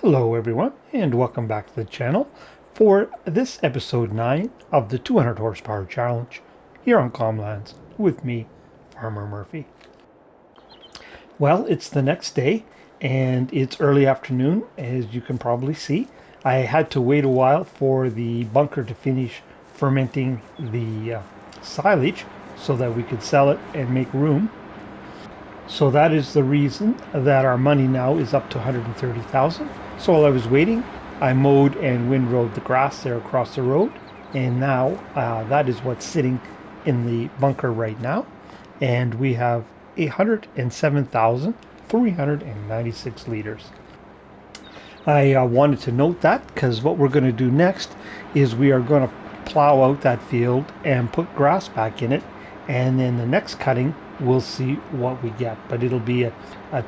Hello everyone and welcome back to the channel for this episode 9 of the 200 horsepower challenge here on Comlands with me, Farmer Murphy. Well, it's the next day and it's early afternoon, as you can probably see. I had to wait a while for the bunker to finish fermenting the silage so that we could sell it and make room. So that is the reason that our money now is up to 130,000. So while I was waiting, I mowed and windrowed the grass there across the road. And now that is what's sitting in the bunker right now. And we have 807,396 liters. I wanted to note that because what we're going to do next is we are going to plow out that field and put grass back in it. And then the next cutting, we'll see what we get. But it'll be a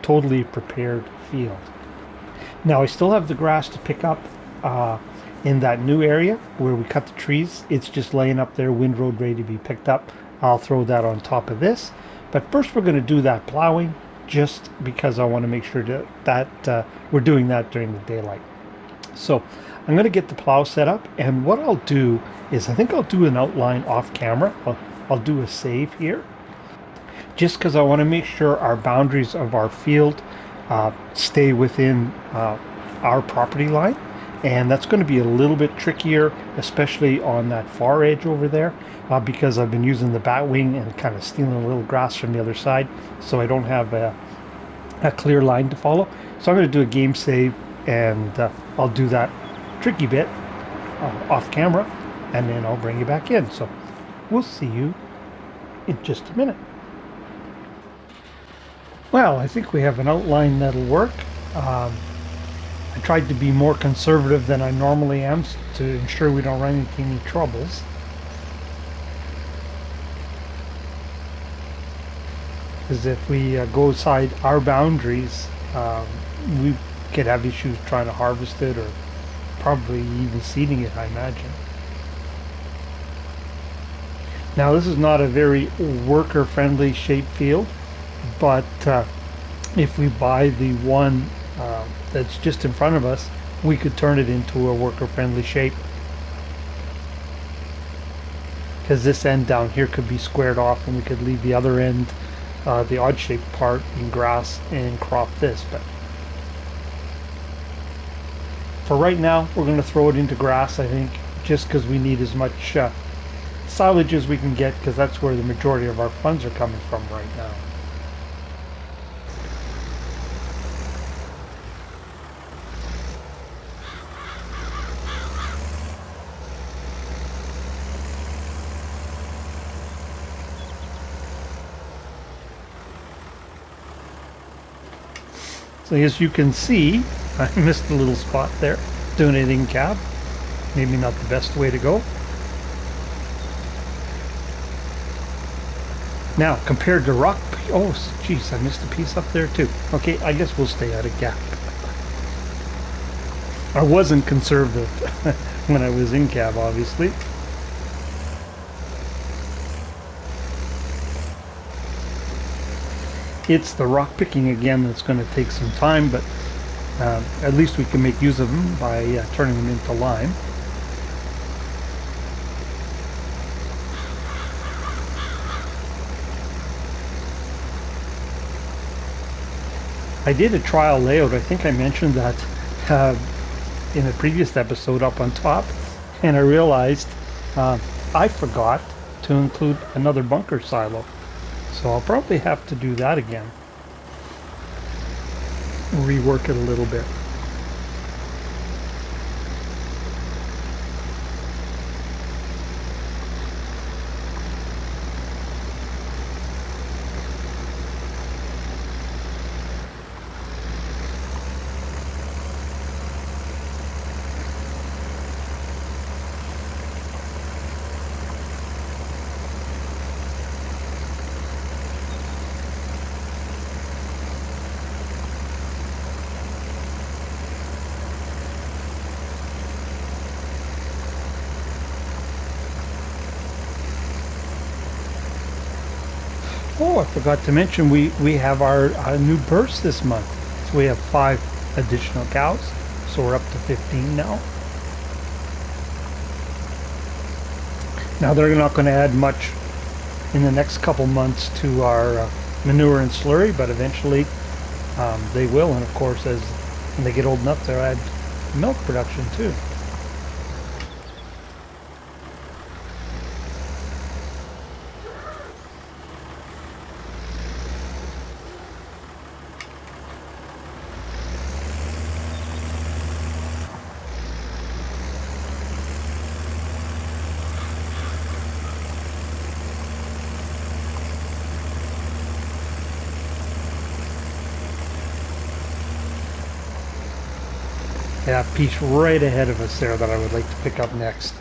totally prepared field. Now I still have the grass to pick up in that new area where we cut the trees. It's just laying up there, windrowed, ready to be picked up. I'll throw that on top of this. But first we're going to do that plowing, just because I want to make sure that we're doing that during the daylight. So I'm going to get the plow set up, and what I'll do is I think I'll do an outline off camera. I'll do a save here, just because I want to make sure our boundaries of our field stay within our property line. And that's going to be a little bit trickier, especially on that far edge over there, because I've been using the bat wing and kind of stealing a little grass from the other side, so I don't have a clear line to follow. So I'm going to do a game save, and I'll do that tricky bit off camera, and then I'll bring you back in. So we'll see you in just a minute. Well, I think we have an outline that'll work. I tried to be more conservative than I normally am to ensure we don't run into any troubles. Because if we go outside our boundaries, we could have issues trying to harvest it, or probably even seeding it, I imagine. Now this is not a very worker-friendly shaped field, but if we buy the one that's just in front of us, we could turn it into a worker-friendly shape, because this end down here could be squared off and we could leave the other end, the odd-shaped part, in grass and crop this. But for right now we're going to throw it into grass, I think, just because we need as much silage as we can get, because that's where the majority of our funds are coming from right now. So as you can see, I missed a little spot there doing it in cab. Maybe not the best way to go. Now, compared to rock, oh geez, I missed a piece up there too. Okay, I guess we'll stay out of gap. I wasn't conservative when I was in cab, obviously. It's the rock picking again that's going to take some time, but at least we can make use of them by turning them into lime. I did a trial layout. I think I mentioned that in a previous episode up on top, and I realized I forgot to include another bunker silo. So I'll probably have to do that again. Rework it a little bit. Oh, I forgot to mention we have our new births this month. So we have 5 additional cows. So we're up to 15 now. Now they're not going to add much in the next couple months to our manure and slurry, but eventually they will. And of course, as when they get old enough, they'll add milk production too. Yeah, piece right ahead of us there that I would like to pick up next.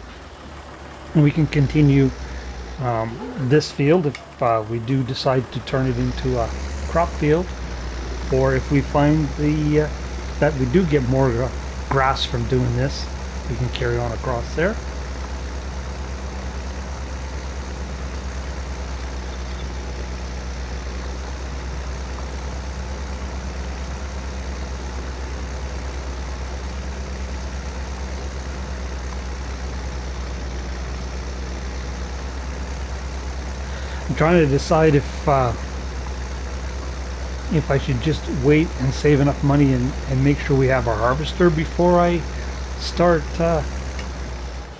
And we can continue this field if we do decide to turn it into a crop field, or if we find that we do get more grass from doing this, we can carry on across there. I'm trying to decide if I should just wait and save enough money and make sure we have our harvester before I start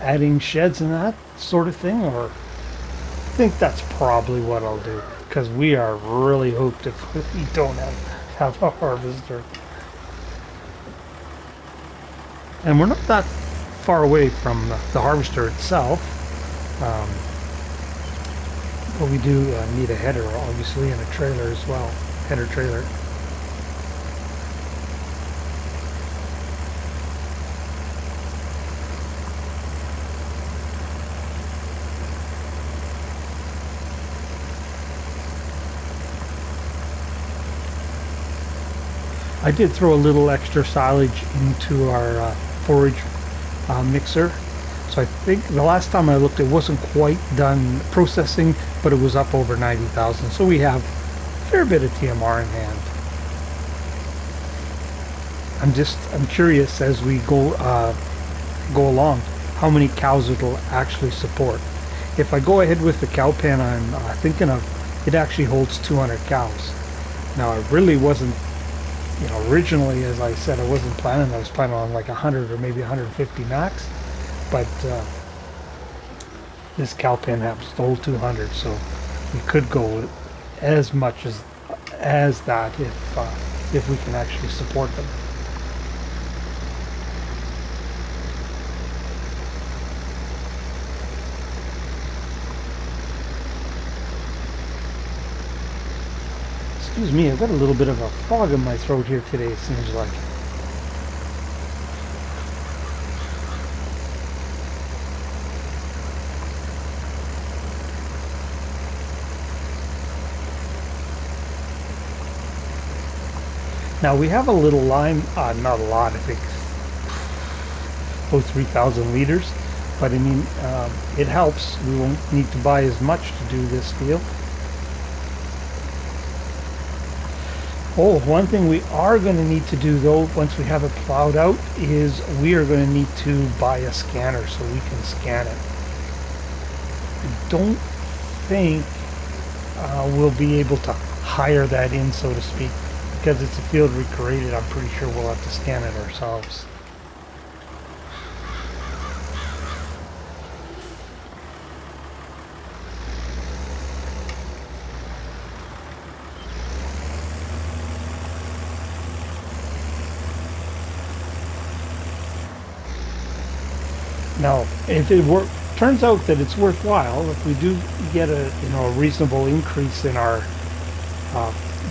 adding sheds and that sort of thing, or I think that's probably what I'll do, because we are really hooked if we don't have a harvester. And we're not that far away from the harvester itself. But we do need a header, obviously, and a trailer as well. Header trailer. I did throw a little extra silage into our forage mixer. So I think the last time I looked, it wasn't quite done processing, but it was up over 90,000. So we have a fair bit of TMR in hand. I'm curious as we go along, how many cows it'll actually support. If I go ahead with the cow pen I'm thinking of, it actually holds 200 cows. Now I really wasn't, originally, as I said, I wasn't planning. I was planning on like 100 or maybe 150 max. But this cow pen happens to hold 200, so we could go as much as that if we can actually support them. Excuse me, I've got a little bit of a fog in my throat here today, it seems like. Now we have a little line, not a lot, I think about 3,000 liters, but I mean, it helps. We won't need to buy as much to do this field. Oh, one thing we are going to need to do though, once we have it plowed out, is we are going to need to buy a scanner so we can scan it. I don't think we'll be able to hire that in, so to speak. Because it's a field we created, I'm pretty sure we'll have to scan it ourselves. Now, if it turns out that it's worthwhile, if we do get a reasonable increase in our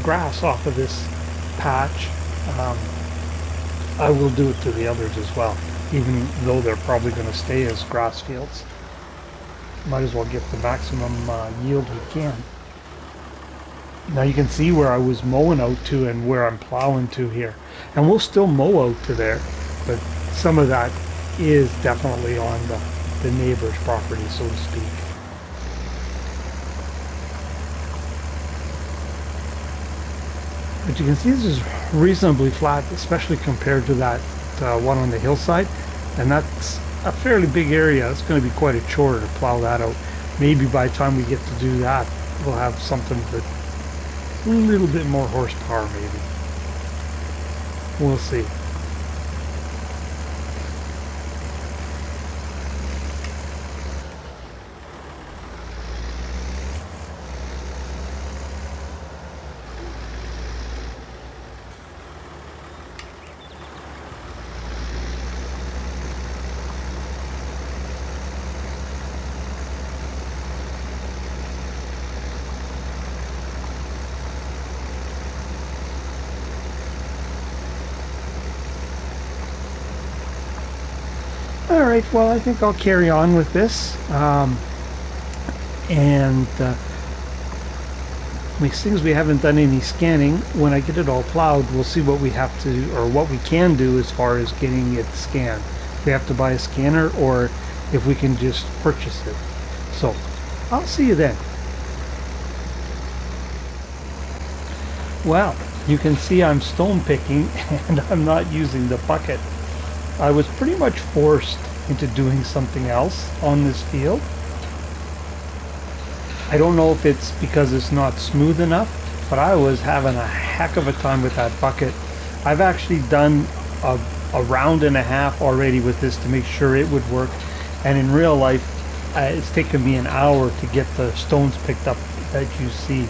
grass off of this patch, I will do it to the others as well, even though they're probably going to stay as grass fields. Might as well get the maximum yield we can. Now you can see where I was mowing out to and where I'm plowing to here, and we'll still mow out to there, but some of that is definitely on the neighbor's property, so to speak. But you can see this is reasonably flat, especially compared to that one on the hillside, and that's a fairly big area. It's going to be quite a chore to plow that out. Maybe by the time we get to do that, we'll have something with a little bit more horsepower, maybe. We'll see. All right, well, I think I'll carry on with this. And since we haven't done any scanning, when I get it all plowed, we'll see what we have to, or what we can do as far as getting it scanned. If we have to buy a scanner, or if we can just purchase it. So, I'll see you then. Well, you can see I'm stone picking, and I'm not using the bucket. I was pretty much forced into doing something else on this field. I don't know if it's because it's not smooth enough, but I was having a heck of a time with that bucket. I've actually done a round and a half already with this to make sure it would work, and in real life it's taken me an hour to get the stones picked up that you see.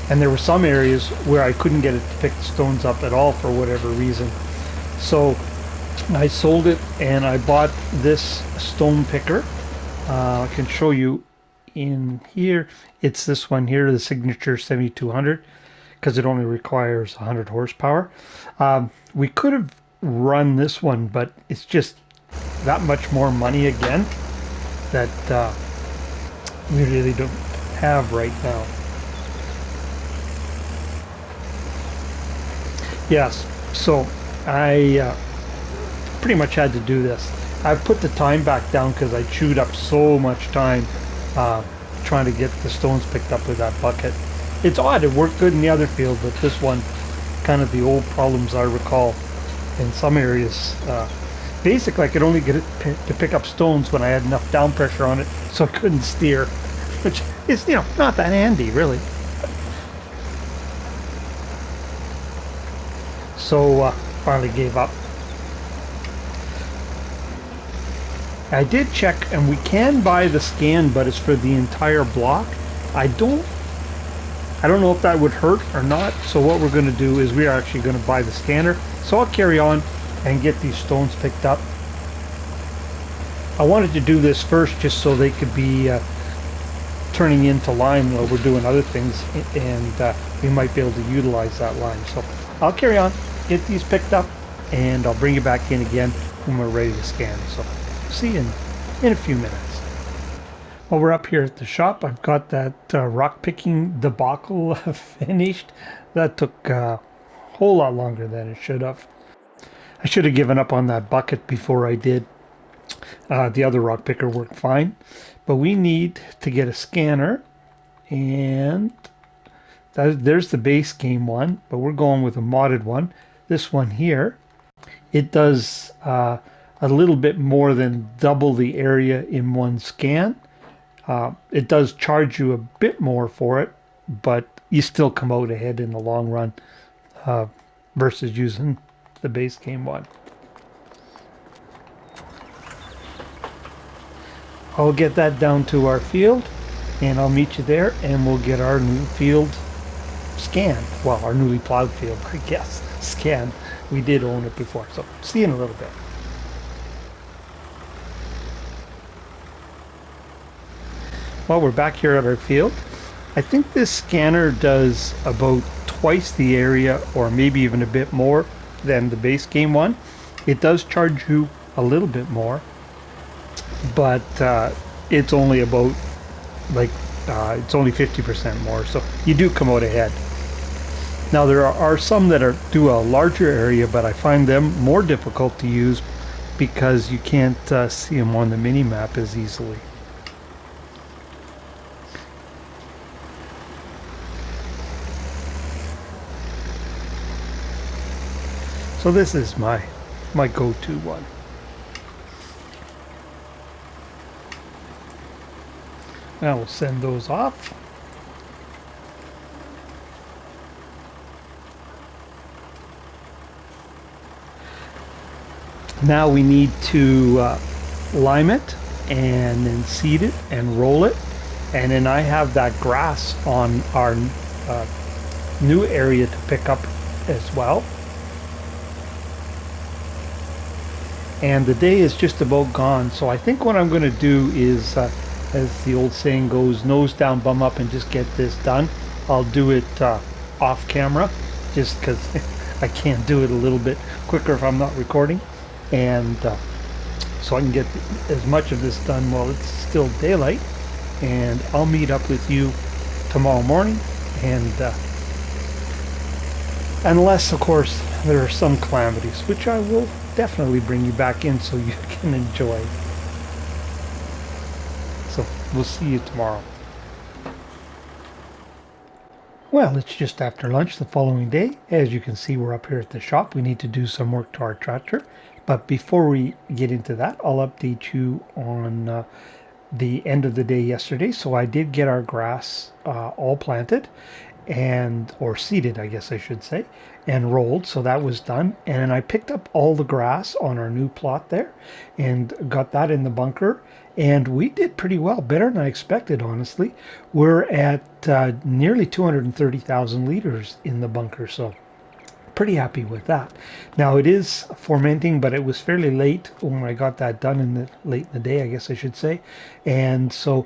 And there were some areas where I couldn't get it to pick the stones up at all for whatever reason. So I sold it and I bought this stone picker. I can show you in here. It's this one here, the Signature 7200, because it only requires 100 horsepower. We could have run this one, but it's just that much more money again that we really don't have right now. Yes, so I pretty much had to do this. I've put the time back down because I chewed up so much time trying to get the stones picked up with that bucket. It's odd, it worked good in the other field, but this one, kind of the old problems I recall in some areas. Basically, I could only get it to pick up stones when I had enough down pressure on it, so I couldn't steer, which is, you know, not that handy, really. So finally gave up. I did check, and we can buy the scan, but it's for the entire block. I don't know if that would hurt or not. So what we're going to do is we're actually going to buy the scanner. So I'll carry on and get these stones picked up. I wanted to do this first just so they could be turning into lime while we're doing other things, and we might be able to utilize that lime. So I'll carry on, get these picked up, and I'll bring you back in again when we're ready to scan. So see you in a few minutes. Well, we're up here at the shop. I've got that rock picking debacle finished. That took a whole lot longer than it should have. I should have given up on that bucket before I did. The other rock picker worked fine, but we need to get a scanner, and there's the base game one, but we're going with a modded one. This one here, it does a little bit more than double the area in one scan. It does charge you a bit more for it, but you still come out ahead in the long run versus using the base game one. I'll get that down to our field, and I'll meet you there, and we'll get our new field scanned. Well, our newly plowed field, I guess, scanned. We did own it before, so see you in a little bit. Well, we're back here at our field. I think this scanner does about twice the area, or maybe even a bit more than the base game one. It does charge you a little bit more, but it's only about it's only 50% more, so you do come out ahead. Now there are some that do a larger area, but I find them more difficult to use because you can't see them on the mini map as easily. So this is my go-to one. Now we'll send those off. Now we need to lime it and then seed it and roll it. And then I have that grass on our new area to pick up as well. And the day is just about gone. So I think what I'm going to do is, as the old saying goes, nose down, bum up, and just get this done. I'll do it off camera just because I can't do it a little bit quicker if I'm not recording. And so I can get as much of this done while it's still daylight. And I'll meet up with you tomorrow morning. And unless, of course, there are some calamities, which I will definitely bring you back in so you can enjoy. So we'll see you tomorrow. Well, it's just after lunch the following day. As you can see, we're up here at the shop. We need to do some work to our tractor. But before we get into that, I'll update you on the end of the day yesterday. So I did get our grass all planted, or seeded, I guess I should say, and rolled. So that was done. And I picked up all the grass on our new plot there and got that in the bunker. And we did pretty well, better than I expected, honestly. We're at nearly 230,000 liters in the bunker, so pretty happy with that. Now it is fermenting, but it was fairly late when I got that done late in the day, I guess I should say. And so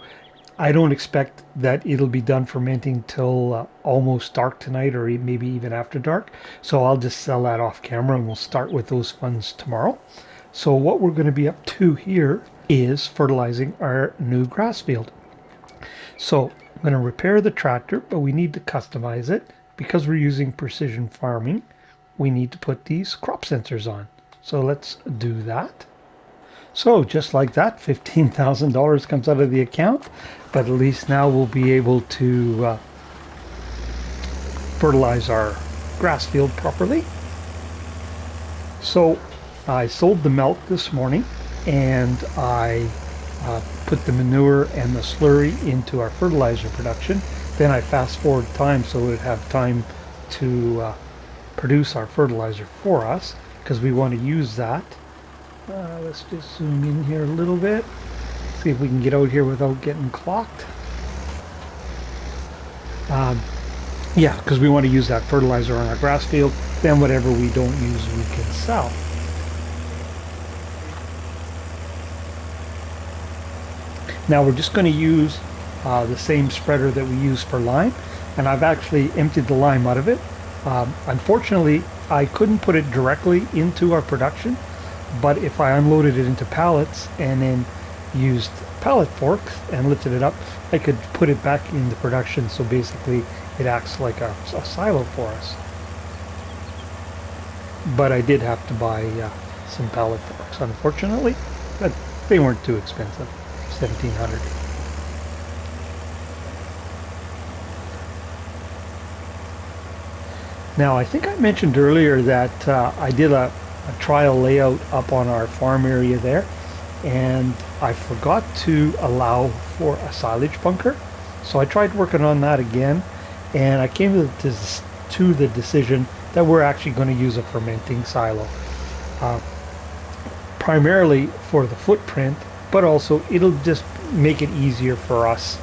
I don't expect that it'll be done fermenting till almost dark tonight, or maybe even after dark. So I'll just sell that off camera and we'll start with those funds tomorrow. So what we're going to be up to here is fertilizing our new grass field. So I'm going to repair the tractor, but we need to customize it. Because we're using precision farming, we need to put these crop sensors on. So let's do that. So just like that, $15,000 comes out of the account, but at least now we'll be able to fertilize our grass field properly. So I sold the milk this morning, and I put the manure and the slurry into our fertilizer production. Then I fast forward time so it would have time to produce our fertilizer for us, because we want to use that. Let's just zoom in here a little bit, see if we can get out here without getting clocked. Yeah, because we want to use that fertilizer on our grass field. Then whatever we don't use, we can sell. Now we're just going to use the same spreader that we use for lime, and I've actually emptied the lime out of it. Unfortunately, I couldn't put it directly into our production, but if I unloaded it into pallets and then used pallet forks and lifted it up, I could put it back into production. So basically it acts like a silo for us. But I did have to buy some pallet forks, unfortunately, but they weren't too expensive, $1,700. Now, I think I mentioned earlier that I did a trial layout up on our farm area there, and I forgot to allow for a silage bunker. So I tried working on that again, and I came to the decision that we're actually going to use a fermenting silo. Primarily for the footprint, but also it'll just make it easier for us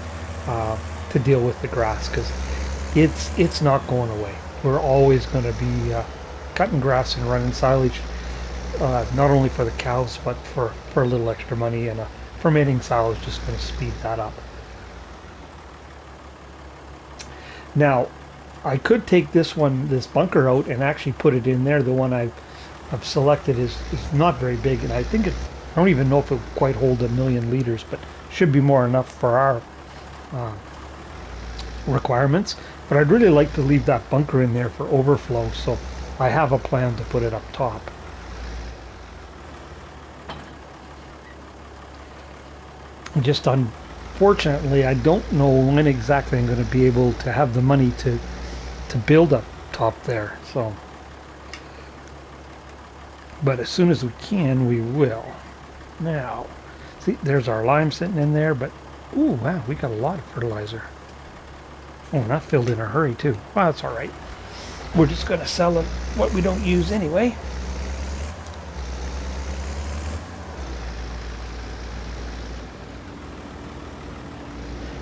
to deal with the grass, because it's not going away. We're always going to be cutting grass and running silage, not only for the cows, but for a little extra money, and a fermenting silo is just going to speed that up. Now, I could take this bunker out and actually put it in there. The one I've selected is not very big, and I don't even know if it would quite hold 1,000,000 liters, but should be more enough for our requirements. But I'd really like to leave that bunker in there for overflow, so I have a plan to put it up top. Just unfortunately, I don't know when exactly I'm going to be able to have the money to build up top there. So but as soon as we can, we will. Now, see, there's our lime sitting in there, but, ooh, wow, we got a lot of fertilizer. Oh, not filled in a hurry, too. Well, that's all right. We're just going to sell it what we don't use anyway.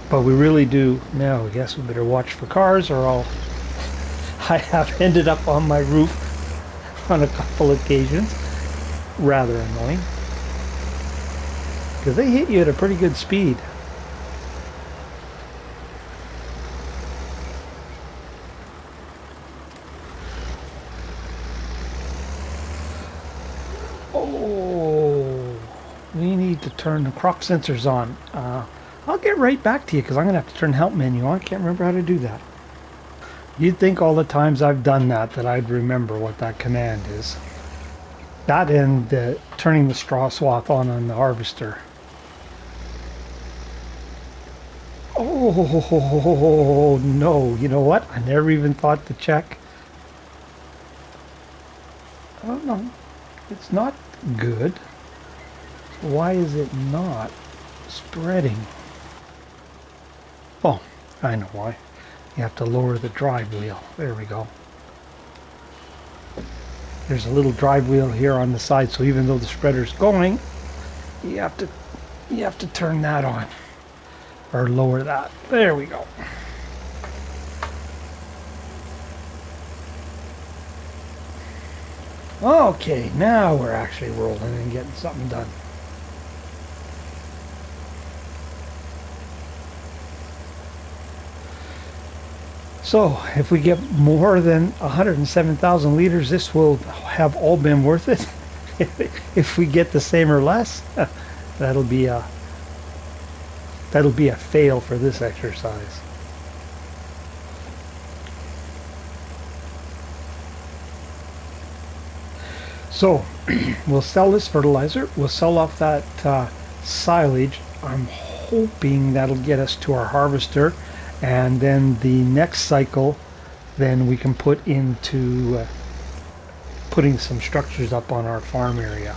But we really do now. I guess we better watch for cars, or I have ended up on my roof on a couple occasions. Rather annoying, because they hit you at a pretty good speed. Oh, we need to turn the crop sensors on. I'll get right back to you because I'm going to have to turn the help menu on. I can't remember how to do that. You'd think all the times I've done that I'd remember what that command is. That and turning the straw swath on the harvester. Oh no, you know what? I never even thought to check. Oh no, it's not good. Why is it not spreading? Oh, I know why. You have to lower the drive wheel. There we go. There's a little drive wheel here on the side, so even though the spreader's going, you have to turn that on or lower that. There we go. Okay, now we're actually rolling and getting something done. So if we get more than 107,000 liters, this will have all been worth it. If we get the same or less, that'll be a fail for this exercise. So we'll sell this fertilizer. We'll sell off that silage. I'm hoping that'll get us to our harvester, and then the next cycle, then we can put into putting some structures up on our farm area.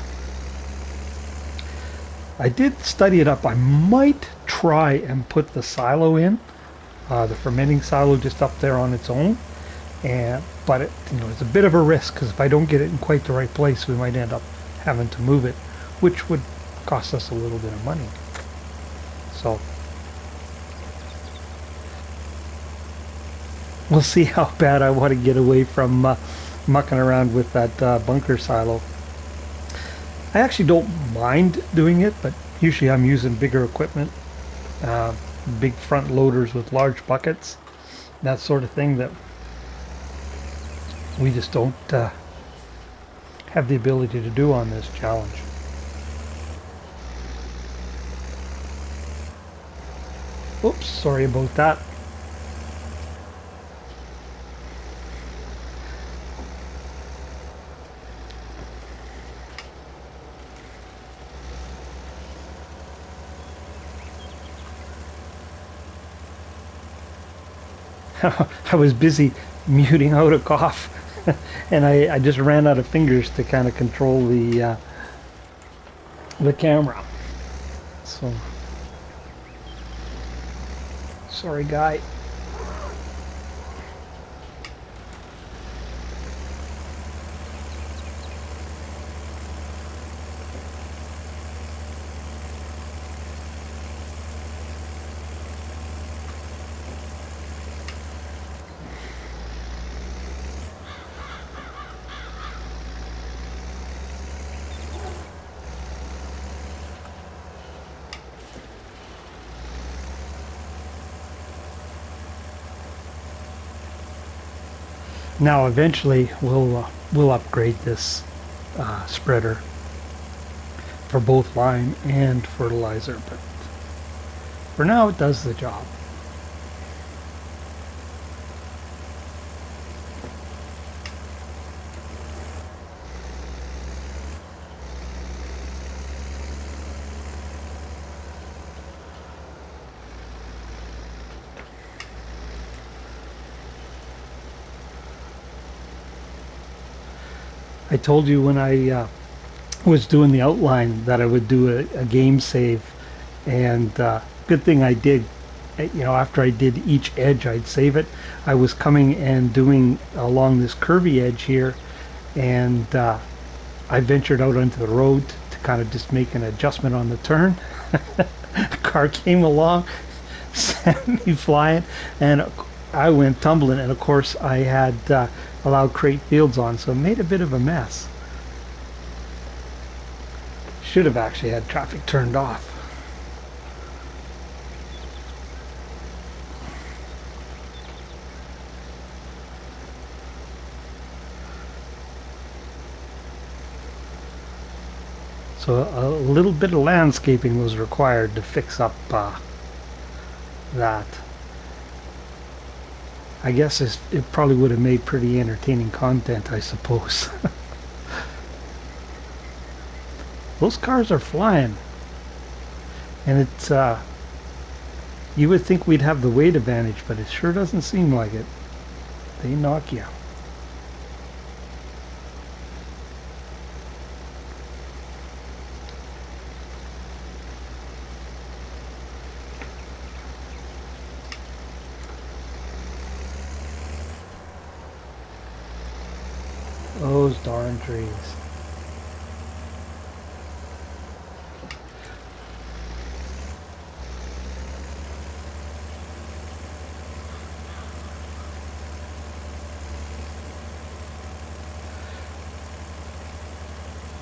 I did study it up. I might try and put the silo in, the fermenting silo just up there on its own, but it's a bit of a risk because if I don't get it in quite the right place, we might end up having to move it, which would cost us a little bit of money. So we'll see how bad I want to get away from mucking around with that bunker silo. I actually don't mind doing it, but usually I'm using bigger equipment, big front loaders with large buckets, that sort of thing that we just don't have the ability to do on this challenge. Oops, sorry about that. I was busy muting out a cough, and I just ran out of fingers to kind of control the camera. So sorry, guy. Now eventually we'll upgrade this spreader for both lime and fertilizer, but for now it does the job. I told you when I was doing the outline that I would do a game save, and good thing I did. You know, after I did each edge, I'd save it. I was coming and doing along this curvy edge here, and I ventured out onto the road to kind of just make an adjustment on the turn. A car came along, sent me flying, and I went tumbling. And of course, I had allowed crate fields on, so it made a bit of a mess. Should have actually had traffic turned off. So a little bit of landscaping was required to fix up that. I guess it probably would have made pretty entertaining content, I suppose. Those cars are flying. And it's, you would think we'd have the weight advantage, but it sure doesn't seem like it. They knock you. Those darn trees.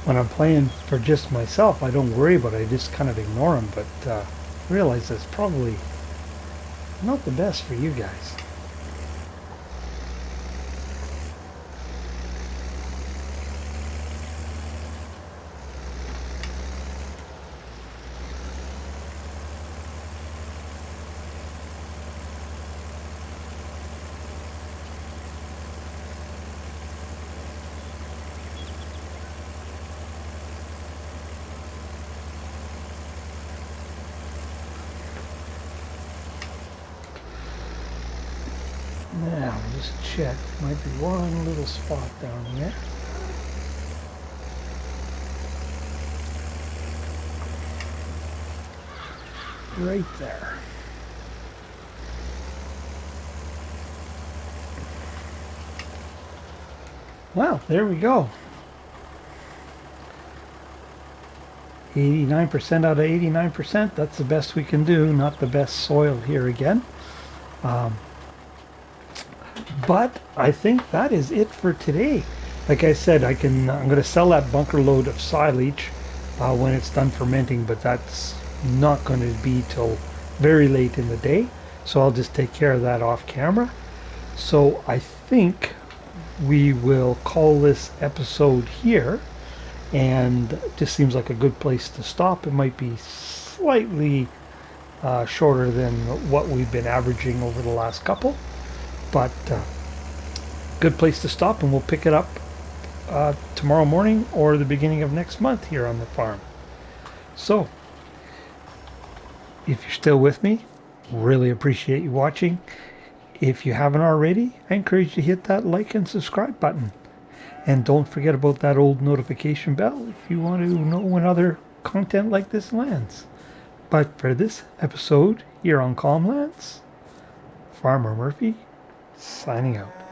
When I'm playing for just myself, I don't worry about it. I just kind of ignore them, but realize that's probably not the best for you guys. Now, just check. Might be one little spot down here. Right there. Well, there we go. 89% out of 89%. That's the best we can do. Not the best soil here again. But I think that is it for today. Like I said, I'm going to sell that bunker load of silage when it's done fermenting, but that's not going to be till very late in the day. So I'll just take care of that off camera. So I think we will call this episode here, and it just seems like a good place to stop. It might be slightly shorter than what we've been averaging over the last couple, but good place to stop, and we'll pick it up tomorrow morning or the beginning of next month here on the farm. So if you're still with me, really appreciate you watching. If you haven't already, I encourage you to hit that like and subscribe button, and don't forget about that old notification bell if you want to know when other content like this lands. But for this episode here on Calmlands, Farmer Murphy signing out.